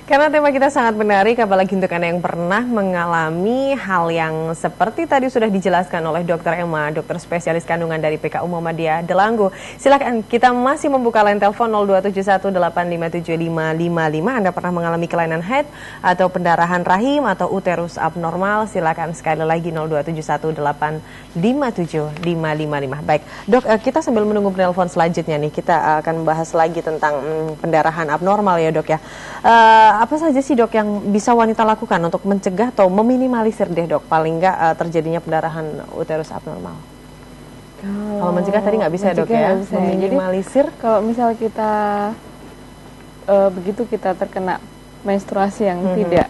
Karena tema kita sangat menarik, apalagi untuk Anda yang pernah mengalami hal yang seperti tadi sudah dijelaskan oleh Dr. Emma, dokter spesialis kandungan dari PKU Muhammadiyah Delanggu. Silakan, kita masih membuka line telepon 02718575555. Anda pernah mengalami kelainan head atau pendarahan rahim atau uterus abnormal? Silakan sekali lagi 02718575555. Baik, Dok, kita sambil menunggu telepon selanjutnya nih, kita akan membahas lagi tentang pendarahan abnormal ya, Dok ya. Apa saja sih, Dok, yang bisa wanita lakukan untuk mencegah atau meminimalisir deh, Dok, paling nggak terjadinya pendarahan uterus abnormal? Kalau mencegah tadi nggak bisa, Dok, ya? Bisa. Meminimalisir. Jadi, kalau misal kita begitu kita terkena menstruasi yang tidak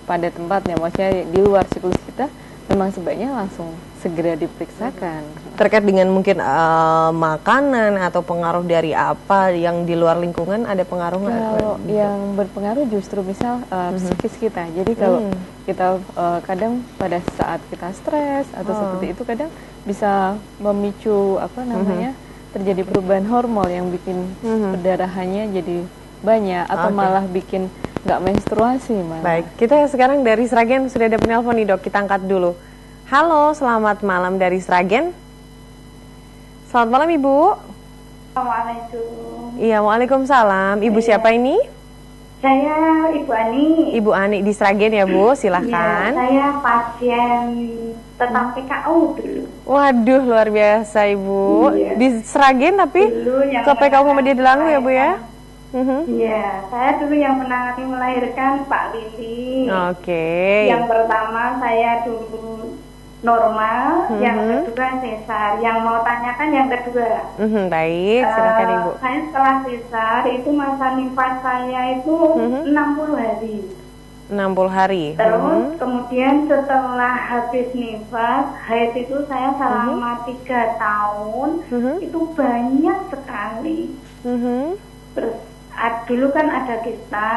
pada tempatnya, maksudnya di luar siklus kita, memang sebaiknya langsung segera diperiksakan. Terkait dengan mungkin makanan atau pengaruh dari apa yang di luar lingkungan, ada pengaruh nggak? Kalau yang berpengaruh justru misal psikis kita. Jadi kalau kita kadang pada saat kita stres atau seperti itu, kadang bisa memicu terjadi perubahan hormon yang bikin perdarahannya jadi banyak atau malah bikin nggak menstruasi malah. Baik, kita sekarang dari Sragen sudah ada penelpon nih, Dok, kita angkat dulu. Halo, selamat malam dari Sragen. Selamat malam, Ibu. Assalamualaikum. Iya, waalaikumsalam. Ibu siapa ini? Saya Ibu Ani. Ibu Ani di Sragen ya, Bu, silahkan. Ya, saya pasien tetap PKU dulu. Waduh, luar biasa, Ibu. Iya. Di Sragen tapi ke PKU Muhammadiyah Delanggu ya, Bu ya? Iya, saya dulu yang menangani melahirkan Pak Lili. Oke. Yang pertama saya dulu normal, yang kedua sesar. Yang mau tanyakan yang kedua. Baik, silakan Ibu. Saya setelah sesar itu masa nifas saya itu 60 hari. 60 hari. Terus kemudian setelah habis nifas, haid itu saya selama 3 tahun itu banyak sekali. Terus dulu kan ada kista,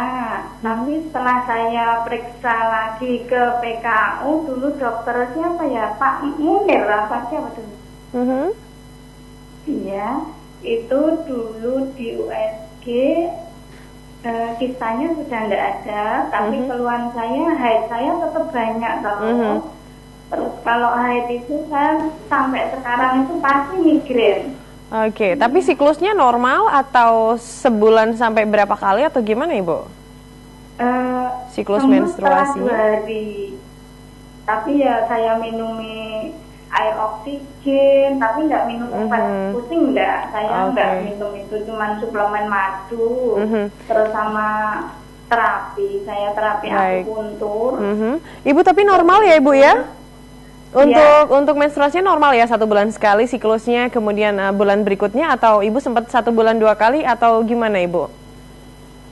tapi setelah saya periksa lagi ke PKU, dulu dokter siapa ya, Pak Munir apa siapa dulu? Iya, itu dulu di USG kistanya sudah tidak ada, tapi keluhan saya, haid saya tetap banyak terus. Terus kalau haid itu saya sampai sekarang itu pasti migrain. Oke, tapi siklusnya normal atau sebulan sampai berapa kali atau gimana, Ibu? Siklus menstruasinya? 2 hari. Tapi ya saya minumi air oksigen, tapi nggak minum obat pusing nggak. Saya nggak minum itu, cuma suplemen madu, terus sama terapi. Saya terapi akupuntur. Ibu tapi normal ya, Ibu ya? Untuk menstruasinya normal ya, 1 bulan sekali siklusnya, kemudian bulan berikutnya, atau Ibu sempat 1 bulan 2 kali atau gimana, Ibu?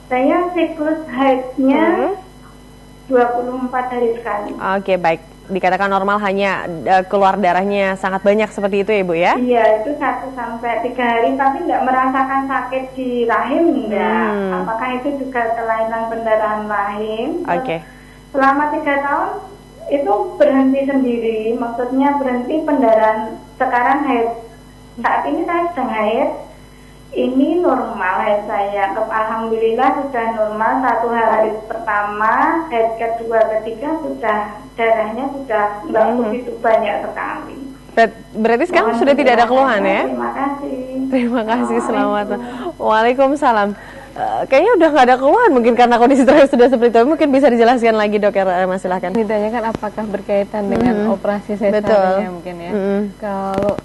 Saya siklus haidnya 24 hari sekali. Oke, baik. Dikatakan normal hanya keluar darahnya sangat banyak seperti itu ya, Ibu ya? Iya, itu 1 sampai 3 hari, tapi nggak merasakan sakit di rahim, enggak. Apakah itu juga kelainan pendarahan rahim? Oke. Selama 3 tahun itu berhenti sendiri, maksudnya berhenti pendarahan. Sekarang haid, saat ini saya sedang haid, ini normal haid saya. Alhamdulillah sudah normal. 1 hari pertama, haid kedua, ketiga sudah darahnya sudah nggak begitu banyak sekali. Berarti sekarang sudah tidak ada keluhan ya? Terima kasih. Terima kasih, selamat. Waalaikumsalam. Kayaknya udah nggak ada keluhan, mungkin karena kondisi stres sudah seperti itu. Mungkin bisa dijelaskan lagi, Dok, Mas, silahkan. Ditanyakan apakah berkaitan dengan operasi sesarnya mungkin ya. Kalau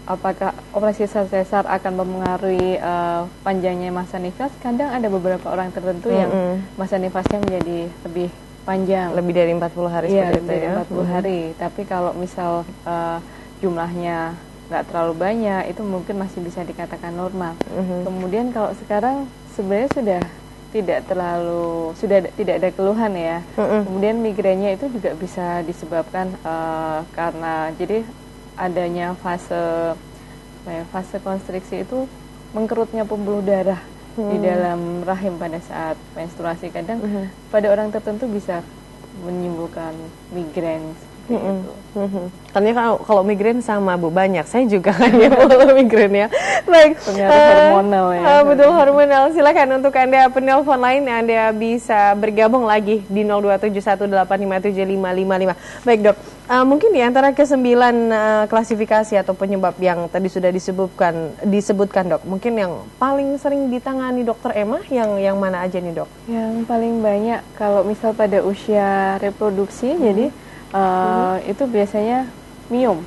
apakah operasi sesar akan mempengaruhi panjangnya masa nifas? Kadang ada beberapa orang tertentu yang masa nifasnya menjadi lebih panjang. Lebih dari 40 hari Iya, seperti lebih itu dari ya? 40 hari. Tapi kalau misal jumlahnya nggak terlalu banyak, itu mungkin masih bisa dikatakan normal. Kemudian kalau sekarang sebenarnya sudah tidak ada keluhan ya. Kemudian migrainnya itu juga bisa disebabkan karena jadi adanya fase konstriksi itu mengkerutnya pembuluh darah di dalam rahim pada saat menstruasi. Kadang pada orang tertentu bisa menimbulkan migrain Ternyata kalau migrain sama Bu banyak, saya juga kan ya migrain ya. Baik, pengaruh hormonal ya. Betul, hormonal. Silakan untuk Anda penelpon lain, Anda bisa bergabung lagi di 02718575555. Baik dok, mungkin di antara ke-9 klasifikasi atau penyebab yang tadi sudah disebutkan dok, mungkin yang paling sering ditangani dokter Emma yang mana aja nih dok? Yang paling banyak kalau misal pada usia reproduksi, jadi itu biasanya miom.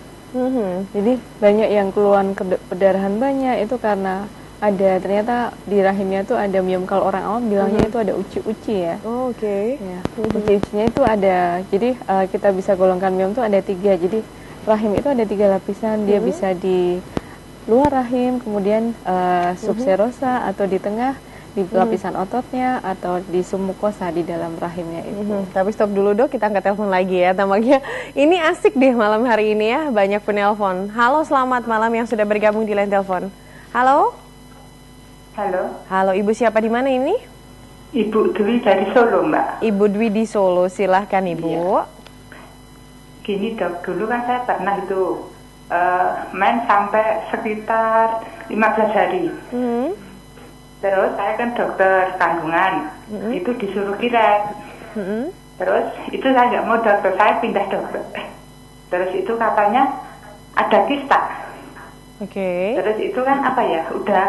Jadi banyak yang keluhan perdarahan banyak itu karena ada ternyata di rahimnya itu ada miom. Kalau orang awam bilangnya itu ada uci-uci ya. Oh, oke. Ya, uci-ucinya itu ada. Jadi kita bisa golongkan miom itu ada 3. Jadi rahim itu ada 3 lapisan. Dia bisa di luar rahim, kemudian subserosa atau di tengah, di lapisan ototnya, atau di sumukosa di dalam rahimnya itu. Tapi stop dulu dok, kita angkat telepon lagi ya. Tampaknya ini asik deh malam hari ini ya, banyak penelpon. Halo, selamat malam yang sudah bergabung di line telepon. Halo? Halo. Halo, Ibu siapa di mana ini? Ibu Dwi dari Solo, Mbak. Ibu Dwi di Solo, silahkan Ibu. Iya. Gini dok, dulu kan saya pernah itu main sampai sekitar 15 hari. Terus saya kan dokter kandungan, itu disuruh kiret. Terus itu saya nggak mau dokter, saya pindah dokter. Terus itu katanya ada kista. Oke. Terus itu kan apa ya, udah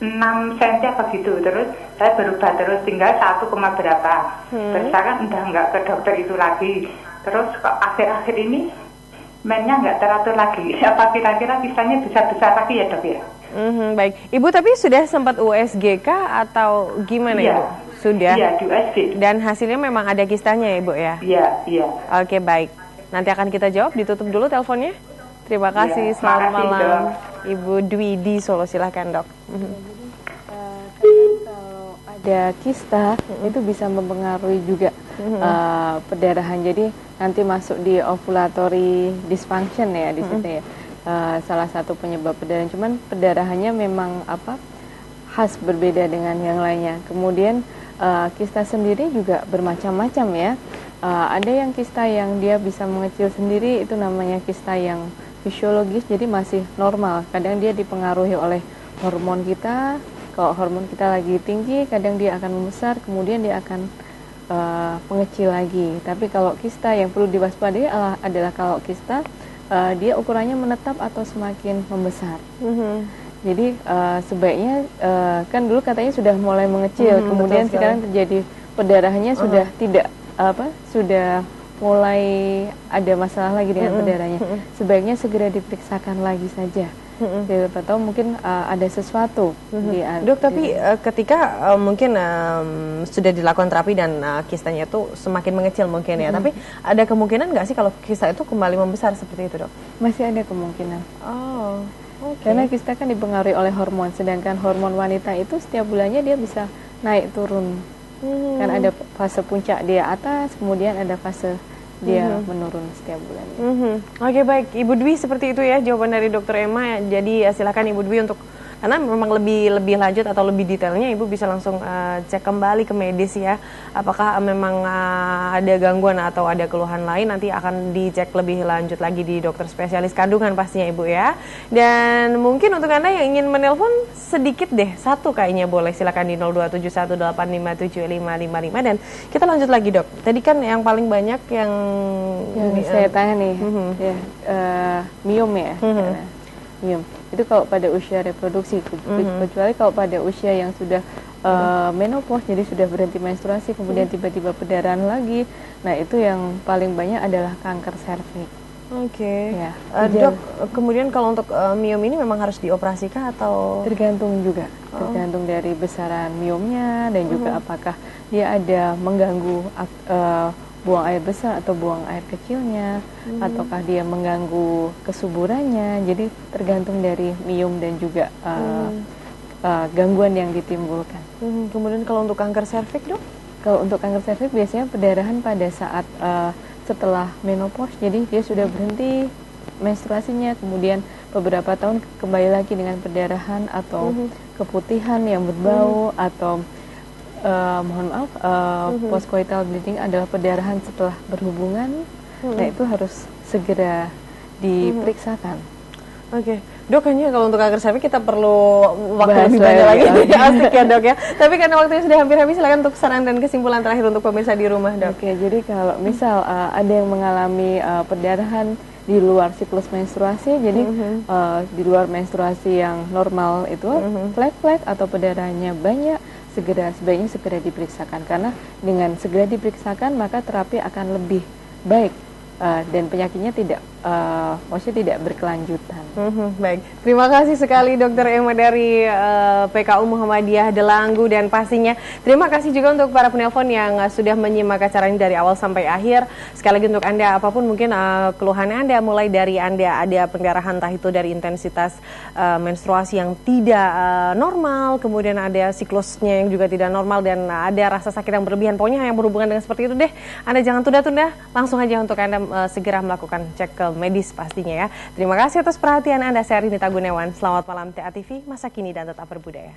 6 cm apa gitu. Terus saya berubah terus tinggal 1, berapa. Terus saya kan udah nggak ke dokter itu lagi. Terus kok akhir-akhir ini mainnya nggak teratur lagi. Apa kira-kira kistanya bisa besar lagi ya dok ya? Baik, Ibu tapi sudah sempat USG kah atau gimana Iya. Ibu? Sudah? Iya, di USG. Dan hasilnya memang ada kistanya ya Ibu ya? Iya. Oke, baik. Nanti akan kita jawab, ditutup dulu teleponnya. Terima kasih, Iya, selamat makasih, malam. Dok. Ibu Dwi di Solo, silahkan dok. Kalau ada kista itu bisa mempengaruhi juga perdarahan. Jadi nanti masuk di ovulatory dysfunction ya di situ ya. Salah satu penyebab perdarahan. Cuman perdarahannya memang khas berbeda dengan yang lainnya. Kemudian kista sendiri juga bermacam-macam ya. Ada yang kista yang dia bisa mengecil sendiri, itu namanya kista yang fisiologis, jadi masih normal. Kadang dia dipengaruhi oleh hormon kita. Kalau hormon kita lagi tinggi, kadang dia akan membesar, kemudian dia akan mengecil lagi. Tapi kalau kista yang perlu diwaspadai adalah kalau kista dia ukurannya menetap atau semakin membesar. Jadi sebaiknya kan dulu katanya sudah mulai mengecil, kemudian sekarang terjadi perdarahannya sudah tidak sudah mulai ada masalah lagi dengan perdarahannya. Sebaiknya segera diperiksakan lagi saja. Siapa tahu mungkin ada sesuatu. Dok, tapi ketika mungkin sudah dilakukan terapi dan kistanya itu semakin mengecil mungkin ya, tapi ada kemungkinan nggak sih kalau kista itu kembali membesar seperti itu dok? Masih ada kemungkinan. Oh, oke. Karena kista kan dipengaruhi oleh hormon, sedangkan hormon wanita itu setiap bulannya dia bisa naik turun. Kan ada fase puncak dia atas, kemudian ada fase dia menurun setiap bulan. Oke, baik, Ibu Dwi seperti itu ya jawaban dari Dokter Emma. Jadi silakan Ibu Dwi untuk, karena memang lebih lanjut atau lebih detailnya Ibu bisa langsung cek kembali ke medis ya. Apakah memang ada gangguan atau ada keluhan lain, nanti akan dicek lebih lanjut lagi di dokter spesialis kandungan pastinya Ibu ya. Dan mungkin untuk Anda yang ingin menelpon sedikit deh, satu kayaknya boleh, silakan di 02718575555 dan kita lanjut lagi dok. Tadi kan yang paling banyak yang saya tanya nih, miom ya. Miom itu kalau pada usia reproduksi, kecuali kalau pada usia yang sudah menopause, jadi sudah berhenti menstruasi, kemudian tiba-tiba perdarahan lagi. Nah itu yang paling banyak adalah kanker serviks. Oke. Ya, dok, kemudian kalau untuk miom ini memang harus dioperasi kah atau? Tergantung juga, tergantung dari besaran miomnya dan juga apakah dia ada mengganggu buang air besar atau buang air kecilnya, ataukah dia mengganggu kesuburannya. Jadi tergantung dari miom dan juga gangguan yang ditimbulkan. Kemudian kalau untuk kanker serviks dok? Kalau untuk kanker serviks biasanya perdarahan pada saat setelah menopause, jadi dia sudah berhenti menstruasinya, kemudian beberapa tahun kembali lagi dengan perdarahan atau keputihan yang berbau atau mohon maaf postcoital bleeding adalah perdarahan setelah berhubungan Nah itu harus segera diperiksakan. Oke, Dok, kayaknya kalau untuk kanker cervix kita perlu waktu Bahas lebih banyak lagi. lagi. Asik ya, Dok ya. Tapi karena waktunya sudah hampir habis, silakan untuk saran dan kesimpulan terakhir untuk pemirsa di rumah, Dok. Oke, jadi kalau misal ada yang mengalami perdarahan di luar siklus menstruasi, jadi di luar menstruasi yang normal itu flek-flek atau perdarahannya banyak, sebaiknya segera diperiksakan, karena dengan segera diperiksakan maka terapi akan lebih baik dan penyakitnya maksudnya tidak berkelanjutan. Baik, terima kasih sekali Dokter Emma dari PKU Muhammadiyah Delanggu, dan pastinya terima kasih juga untuk para penelpon yang sudah menyimak acara ini dari awal sampai akhir. Sekali lagi untuk Anda, apapun mungkin keluhan Anda, mulai dari Anda ada pendarahan entah itu dari intensitas menstruasi yang tidak normal, kemudian ada siklusnya yang juga tidak normal, dan ada rasa sakit yang berlebihan, pokoknya yang berhubungan dengan seperti itu deh, Anda jangan tunda-tunda, langsung aja untuk Anda segera melakukan cek ke medis pastinya ya. Terima kasih atas perhatian Anda. Saya Rinita Gunawan. Selamat malam TA TV, masa kini dan tetap berbudaya.